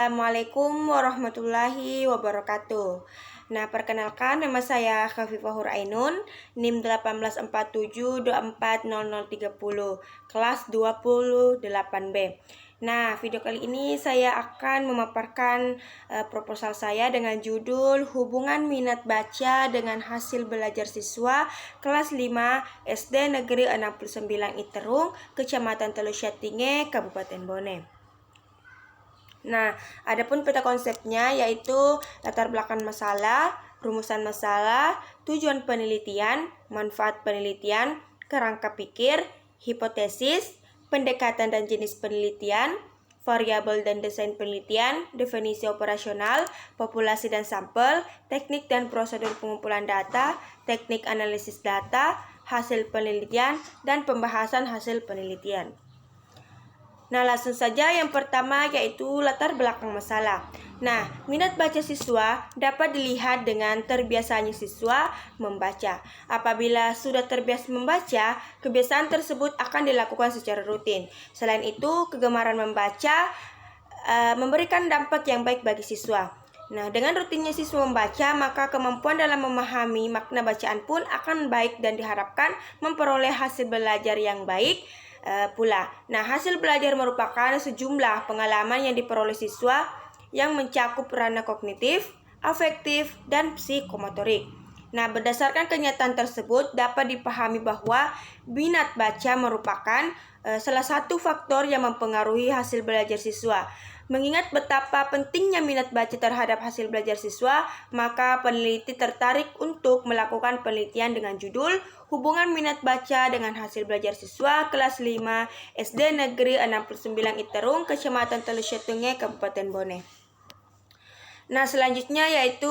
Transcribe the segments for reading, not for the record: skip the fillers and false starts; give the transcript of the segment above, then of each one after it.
Assalamualaikum warahmatullahi wabarakatuh. Nah, perkenalkan nama saya Khafifah Hurainun, NIM 1847240030, kelas 28B. Nah, video kali ini saya akan memaparkan proposal saya dengan judul Hubungan Minat Baca dengan Hasil Belajar Siswa kelas 5 SD Negeri 69 Iterung, Kecamatan Telu Syatinge, Kabupaten Bone. Nah, adapun peta konsepnya yaitu latar belakang masalah, rumusan masalah, tujuan penelitian, manfaat penelitian, kerangka pikir, hipotesis, pendekatan dan jenis penelitian, variabel dan desain penelitian, definisi operasional, populasi dan sampel, teknik dan prosedur pengumpulan data, teknik analisis data, hasil penelitian, dan pembahasan hasil penelitian. Nah, langsung saja yang pertama yaitu latar belakang masalah. Nah, minat baca siswa dapat dilihat dengan terbiasanya siswa membaca. Apabila sudah terbiasa membaca, kebiasaan tersebut akan dilakukan secara rutin. Selain itu, kegemaran membaca memberikan dampak yang baik bagi siswa. Nah, dengan rutinnya siswa membaca, maka kemampuan dalam memahami makna bacaan pun akan baik dan diharapkan memperoleh hasil belajar yang baik pula. Nah, hasil belajar merupakan sejumlah pengalaman yang diperoleh siswa yang mencakup ranah kognitif, afektif, dan psikomotorik. Nah, berdasarkan kenyataan tersebut dapat dipahami bahwa minat baca merupakan salah satu faktor yang mempengaruhi hasil belajar siswa. Mengingat betapa pentingnya minat baca terhadap hasil belajar siswa, maka peneliti tertarik untuk melakukan penelitian dengan judul Hubungan Minat Baca dengan Hasil Belajar Siswa kelas 5 SD Negeri 69 Iterung, Kecamatan Telu Syatinge, Kabupaten Bone. Nah, selanjutnya yaitu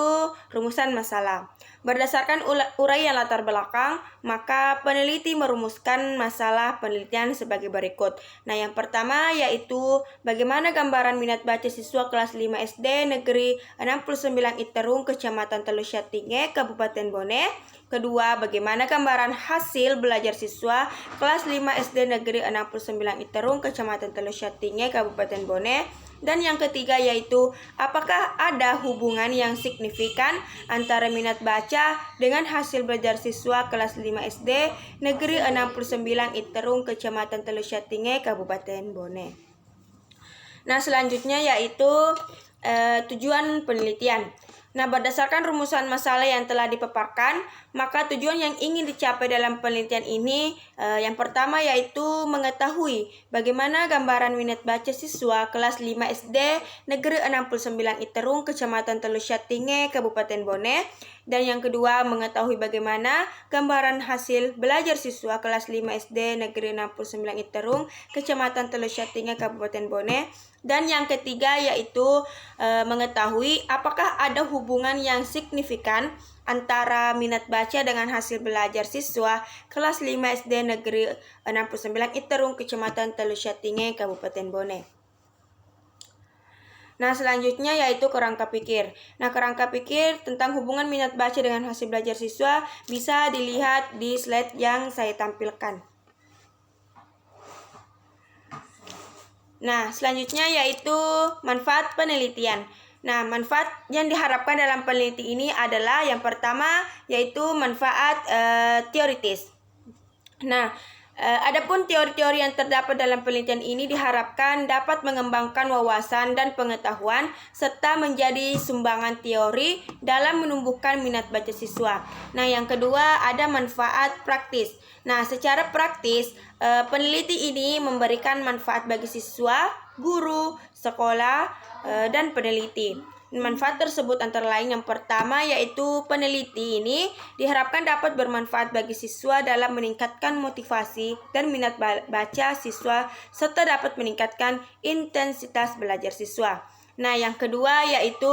rumusan masalah. Berdasarkan uraian latar belakang, maka peneliti merumuskan masalah penelitian sebagai berikut. Nah, yang pertama yaitu bagaimana gambaran minat baca siswa kelas 5 SD Negeri 69 Iterung, Kecamatan Telu Syatinge, Kabupaten Bone. Kedua, bagaimana gambaran hasil belajar siswa kelas 5 SD Negeri 69 Iterung, Kecamatan Telu Syatinge, Kabupaten Bone. Dan yang ketiga yaitu apakah ada hubungan yang signifikan antara minat baca dengan hasil belajar siswa kelas 5 SD Negeri 69 Iterung, Kecamatan Telu Syatinge, Kabupaten Bone. Nah, selanjutnya yaitu tujuan penelitian. Nah, berdasarkan rumusan masalah yang telah dipaparkan, maka tujuan yang ingin dicapai dalam penelitian ini yang pertama yaitu mengetahui bagaimana gambaran minat baca siswa kelas 5 SD Negeri 69 Iterung, Kecamatan Telu Syatinge, Kabupaten Bone. Dan yang kedua, mengetahui bagaimana gambaran hasil belajar siswa kelas 5 SD Negeri 69 Iterung, Kecamatan Telu Syatinge, Kabupaten Bone. Dan yang ketiga yaitu mengetahui apakah ada hubungan yang signifikan antara minat baca dengan hasil belajar siswa kelas 5 SD Negeri 69 Iterung, Kecamatan Telu Syatinge, Kabupaten Bone. Nah, selanjutnya yaitu kerangka pikir. Nah, kerangka pikir tentang hubungan minat baca dengan hasil belajar siswa bisa dilihat di slide yang saya tampilkan. Nah, selanjutnya yaitu manfaat penelitian. Nah, manfaat yang diharapkan dalam peneliti ini adalah yang pertama yaitu manfaat teoritis. Nah, adapun teori-teori yang terdapat dalam penelitian ini diharapkan dapat mengembangkan wawasan dan pengetahuan serta menjadi sumbangan teori dalam menumbuhkan minat baca siswa. Nah, yang kedua ada manfaat praktis. Nah, secara praktis peneliti ini memberikan manfaat bagi siswa, guru, sekolah, dan peneliti. Manfaat tersebut antara lain yang pertama yaitu peneliti ini diharapkan dapat bermanfaat bagi siswa dalam meningkatkan motivasi dan minat baca siswa serta dapat meningkatkan intensitas belajar siswa. Nah, yang kedua yaitu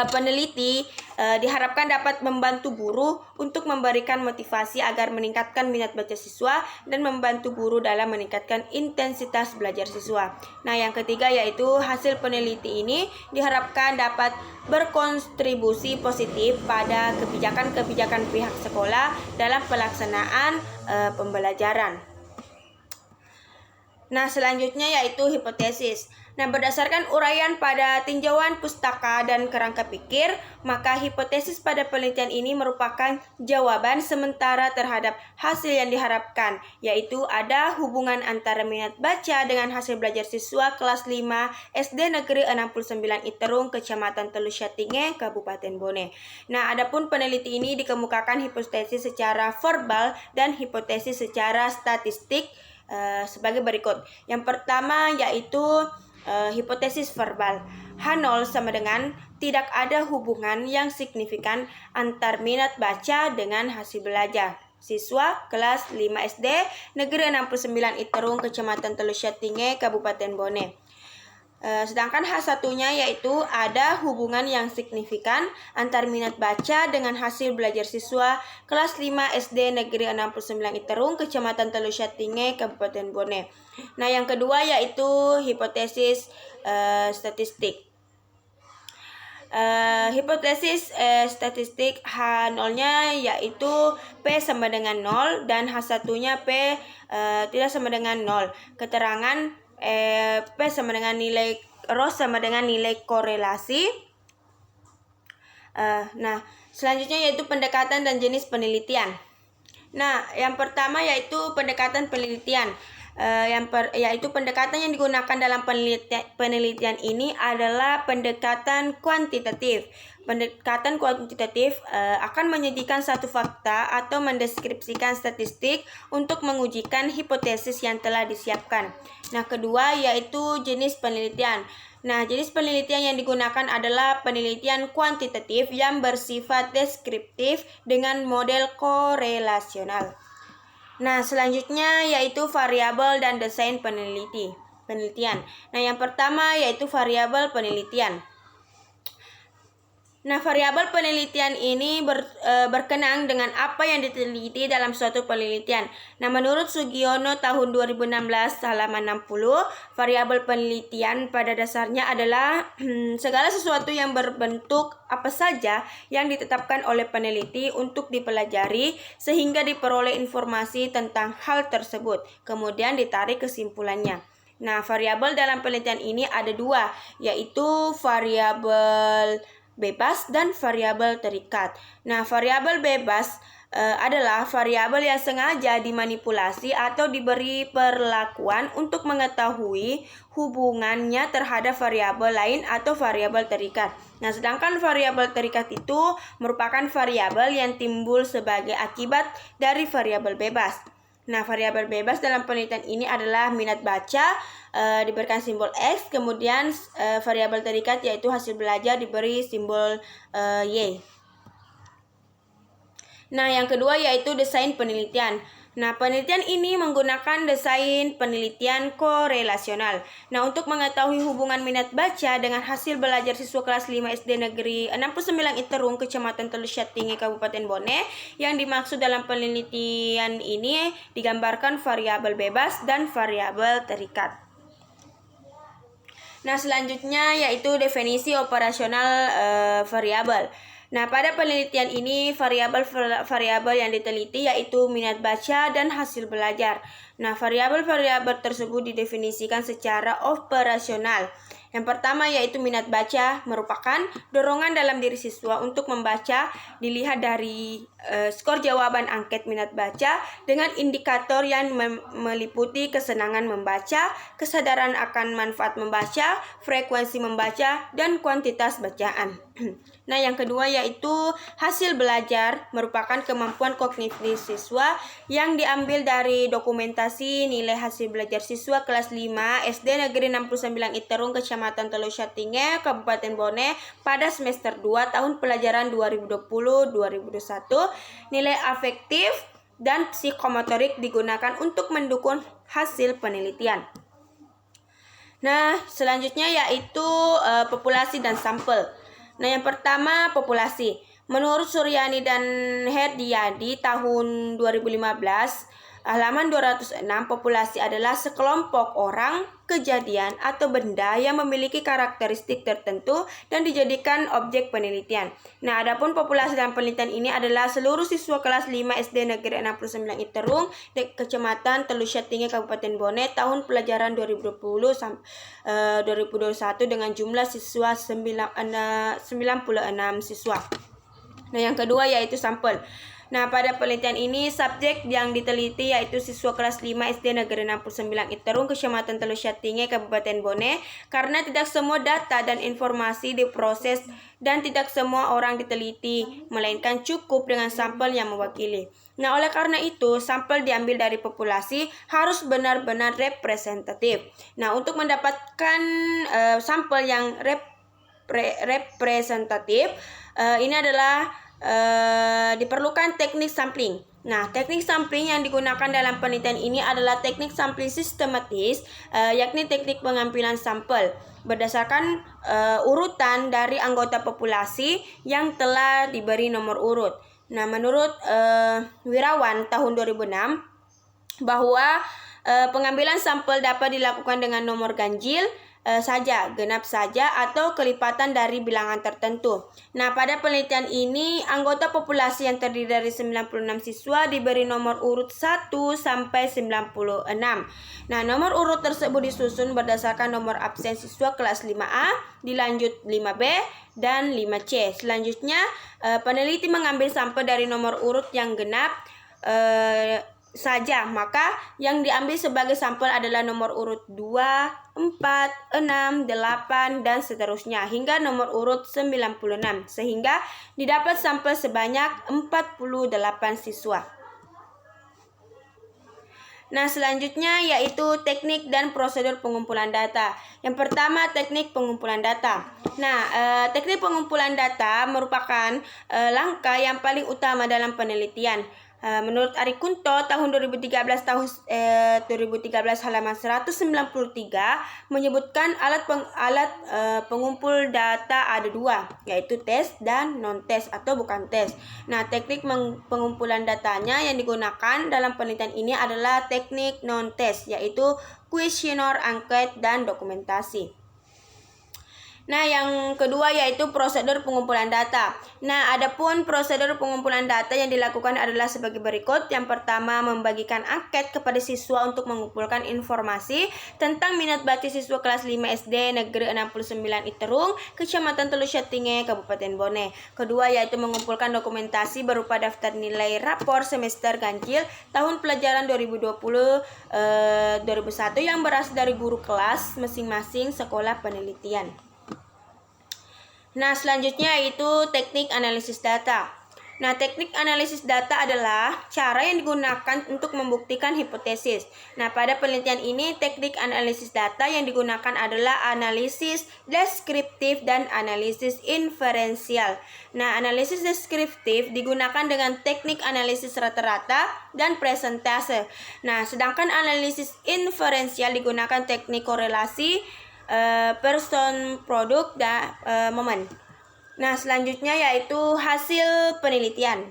peneliti diharapkan dapat membantu guru untuk memberikan motivasi agar meningkatkan minat baca siswa dan membantu guru dalam meningkatkan intensitas belajar siswa. Nah, yang ketiga yaitu hasil peneliti ini diharapkan dapat berkontribusi positif pada kebijakan-kebijakan pihak sekolah dalam pelaksanaan pembelajaran. Nah, selanjutnya yaitu hipotesis. Nah, berdasarkan uraian pada tinjauan pustaka dan kerangka pikir, maka hipotesis pada penelitian ini merupakan jawaban sementara terhadap hasil yang diharapkan, yaitu ada hubungan antara minat baca dengan hasil belajar siswa kelas 5 SD Negeri 69 Iterung, Kecamatan Telu Syatinge, Kabupaten Bone. Nah, adapun peneliti ini dikemukakan hipotesis secara verbal dan hipotesis secara statistik sebagai berikut. Yang pertama yaitu hipotesis verbal. H0 sama dengan tidak ada hubungan yang signifikan antar minat baca dengan hasil belajar siswa kelas 5 SD Negeri 69 Iterung, Kecamatan Telu Syatinge, Kabupaten Bone. Sedangkan H1-nya yaitu ada hubungan yang signifikan antar minat baca dengan hasil belajar siswa kelas 5 SD Negeri 69 Iterung, Kecamatan Telu Syatinge, Kabupaten Bone. Nah, yang kedua yaitu hipotesis statistik. Hipotesis statistik H0-nya yaitu P sama dengan 0 dan H1-nya P tidak sama dengan 0. Keterangan P sama dengan nilai Rho sama dengan nilai korelasi. Nah, selanjutnya yaitu pendekatan dan jenis penelitian. Nah, yang pertama yaitu pendekatan penelitian. Yaitu pendekatan yang digunakan dalam penelitian ini adalah pendekatan kuantitatif. Pendekatan kuantitatif akan menyajikan satu fakta atau mendeskripsikan statistik untuk mengujikan hipotesis yang telah disiapkan. Nah, kedua yaitu jenis penelitian. Nah, jenis penelitian yang digunakan adalah penelitian kuantitatif yang bersifat deskriptif dengan model korelasional. Nah, selanjutnya yaitu variabel dan desain penelitian. Nah, yang pertama yaitu variabel penelitian. Nah, variabel penelitian ini berkenaan dengan apa yang diteliti dalam suatu penelitian. Nah, menurut Sugiono tahun 2016 halaman 60, variabel penelitian pada dasarnya adalah segala sesuatu yang berbentuk apa saja yang ditetapkan oleh peneliti untuk dipelajari sehingga diperoleh informasi tentang hal tersebut, kemudian ditarik kesimpulannya. Nah, variabel dalam penelitian ini ada dua, yaitu variabel bebas dan variabel terikat. Nah, variabel bebas adalah variabel yang sengaja dimanipulasi atau diberi perlakuan untuk mengetahui hubungannya terhadap variabel lain atau variabel terikat. Nah, sedangkan variabel terikat itu merupakan variabel yang timbul sebagai akibat dari variabel bebas. Nah, variabel bebas dalam penelitian ini adalah minat baca, diberikan simbol X, kemudian variabel terikat yaitu hasil belajar diberi simbol Y. Nah, yang kedua yaitu desain penelitian. Nah, penelitian ini menggunakan desain penelitian korelasional. Nah, untuk mengetahui hubungan minat baca dengan hasil belajar siswa kelas 5 SD Negeri 69 Iterung, Kecamatan Telu Syatinge, Kabupaten Bone, yang dimaksud dalam penelitian ini digambarkan variabel bebas dan variabel terikat. Nah, selanjutnya yaitu definisi operasional variabel. Nah, pada penelitian ini variabel yang diteliti yaitu minat baca dan hasil belajar. Nah, variabel-variabel tersebut didefinisikan secara operasional. Yang pertama yaitu minat baca merupakan dorongan dalam diri siswa untuk membaca, dilihat dari skor jawaban angket minat baca dengan indikator yang meliputi kesenangan membaca, kesadaran akan manfaat membaca, frekuensi membaca, dan kuantitas bacaan. Nah, yang kedua yaitu hasil belajar merupakan kemampuan kognitif siswa yang diambil dari dokumentasi nilai hasil belajar siswa kelas 5 SD Negeri 69 Iterung, Kecamatan Telu Syatinge, Kabupaten Bone pada semester 2 tahun pelajaran 2020-2021. Nilai afektif dan psikomotorik digunakan untuk mendukung hasil penelitian. Nah, selanjutnya yaitu populasi dan sampel. Nah, yang pertama populasi. Menurut Suryani dan Herdiyadi tahun 2015, halaman 206, populasi adalah sekelompok orang kejadian, atau benda yang memiliki karakteristik tertentu dan dijadikan objek penelitian. Nah, adapun populasi dalam penelitian ini adalah seluruh siswa kelas 5 SD Negeri 69 Iterung, Kecamatan Telusya Tinggi, Kabupaten Bone, tahun pelajaran 2020-2021 dengan jumlah siswa 96 siswa. Nah, yang kedua yaitu sampel. Nah, pada penelitian ini subjek yang diteliti yaitu siswa kelas 5 SD Negeri 69 Iterung, Kecamatan Telusya Tinggi, Kabupaten Bone, karena tidak semua data dan informasi diproses dan tidak semua orang diteliti, melainkan cukup dengan sampel yang mewakili. Nah, oleh karena itu, sampel diambil dari populasi harus benar-benar representatif. Nah, untuk mendapatkan sampel yang representatif, ini adalah diperlukan teknik sampling. Nah, teknik sampling yang digunakan dalam penelitian ini adalah teknik sampling sistematis, yakni teknik pengambilan sampel berdasarkan urutan dari anggota populasi yang telah diberi nomor urut. Nah, menurut Wirawan tahun 2006 bahwa pengambilan sampel dapat dilakukan dengan nomor ganjil saja, genap saja, atau kelipatan dari bilangan tertentu. Nah, pada penelitian ini, anggota populasi yang terdiri dari 96 siswa diberi nomor urut 1 sampai 96. Nah, nomor urut tersebut disusun berdasarkan nomor absen siswa kelas 5A, dilanjut 5B, dan 5C. Selanjutnya, peneliti mengambil sampel dari nomor urut yang genap saja, maka yang diambil sebagai sampel adalah nomor urut 2, 4, 6, 8, dan seterusnya hingga nomor urut 96, sehingga didapat sampel sebanyak 48 siswa. Nah, selanjutnya yaitu teknik dan prosedur pengumpulan data. Yang pertama, teknik pengumpulan data. Nah, teknik pengumpulan data merupakan langkah yang paling utama dalam penelitian. Menurut Ari Kunto tahun 2013 halaman 193 menyebutkan alat pengumpul data ada dua, yaitu tes dan non-tes atau bukan tes. Nah, teknik pengumpulan datanya yang digunakan dalam penelitian ini adalah teknik non-tes, yaitu kuesioner, angket, dan dokumentasi. Nah, yang kedua yaitu prosedur pengumpulan data. Nah, adapun prosedur pengumpulan data yang dilakukan adalah sebagai berikut. Yang pertama, membagikan angket kepada siswa untuk mengumpulkan informasi tentang minat baca siswa kelas 5 SD Negeri 69 Iterung, Kecamatan Telusya Tinggi, Kabupaten Bone. Kedua yaitu mengumpulkan dokumentasi berupa daftar nilai rapor semester ganjil tahun pelajaran 2020-2021 yang berasal dari guru kelas masing-masing sekolah penelitian. Nah, selanjutnya yaitu teknik analisis data. Nah, teknik analisis data adalah cara yang digunakan untuk membuktikan hipotesis. Nah, pada penelitian ini, teknik analisis data yang digunakan adalah analisis deskriptif dan analisis inferensial. Nah, analisis deskriptif digunakan dengan teknik analisis rata-rata dan presentase. Nah, sedangkan analisis inferensial digunakan teknik korelasi, person, produk, dan momen. Nah, selanjutnya yaitu hasil penelitian.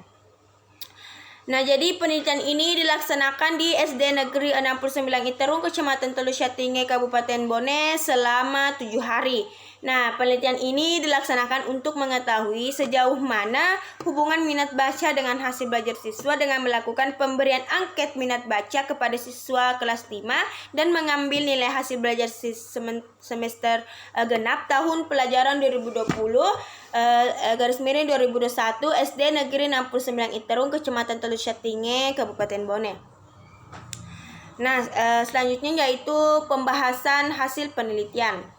Nah, jadi penelitian ini dilaksanakan di SD Negeri 69 Iterung, Kecamatan Telusya Tinggi, Kabupaten Bone selama 7 hari. Nah, penelitian ini dilaksanakan untuk mengetahui sejauh mana hubungan minat baca dengan hasil belajar siswa dengan melakukan pemberian angket minat baca kepada siswa kelas 5 dan mengambil nilai hasil belajar semester genap tahun pelajaran 2020-2021 SD Negeri 69 Iterung, Kecamatan Telusya Tinggi, Kabupaten Bone. Nah, selanjutnya yaitu pembahasan hasil penelitian.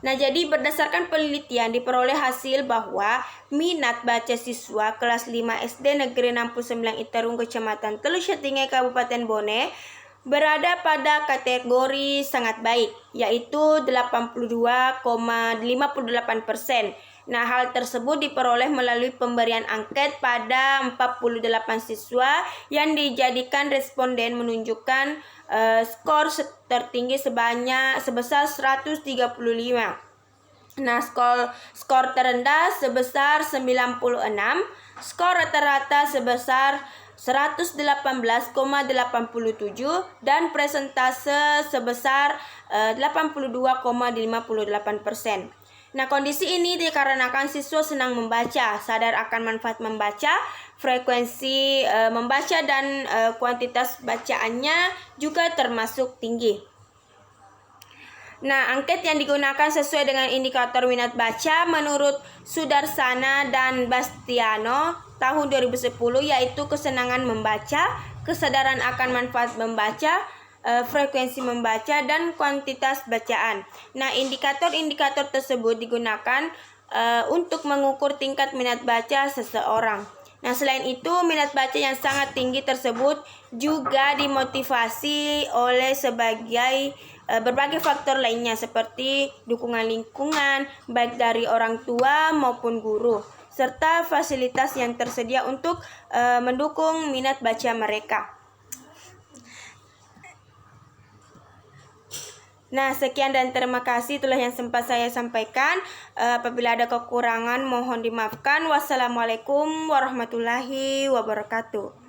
Nah, jadi berdasarkan penelitian diperoleh hasil bahwa minat baca siswa kelas 5 SD Negeri 69 Iterung, Kecamatan Telusya Tinggi, Kabupaten Bone berada pada kategori sangat baik, yaitu 82,58%. Nah, hal tersebut diperoleh melalui pemberian angket pada 48 siswa yang dijadikan responden menunjukkan skor tertinggi sebesar 135. Nah, skor terendah sebesar 96, skor rata-rata sebesar 118,87 dan presentase sebesar 82,58%. Nah, kondisi ini dikarenakan siswa senang membaca, sadar akan manfaat membaca, frekuensi membaca dan kuantitas bacaannya juga termasuk tinggi. Nah, angket yang digunakan sesuai dengan indikator minat baca menurut Sudarsana dan Bastiano tahun 2010 yaitu kesenangan membaca, kesadaran akan manfaat membaca, frekuensi membaca, dan kuantitas bacaan. Nah, indikator-indikator tersebut digunakan untuk mengukur tingkat minat baca seseorang. Nah, selain itu, minat baca yang sangat tinggi tersebut juga dimotivasi oleh berbagai faktor lainnya seperti dukungan lingkungan, baik dari orang tua maupun guru, serta fasilitas yang tersedia untuk mendukung minat baca mereka. Nah, sekian dan terima kasih, itulah yang sempat saya sampaikan. Apabila ada kekurangan mohon dimaafkan. Wassalamualaikum warahmatullahi wabarakatuh.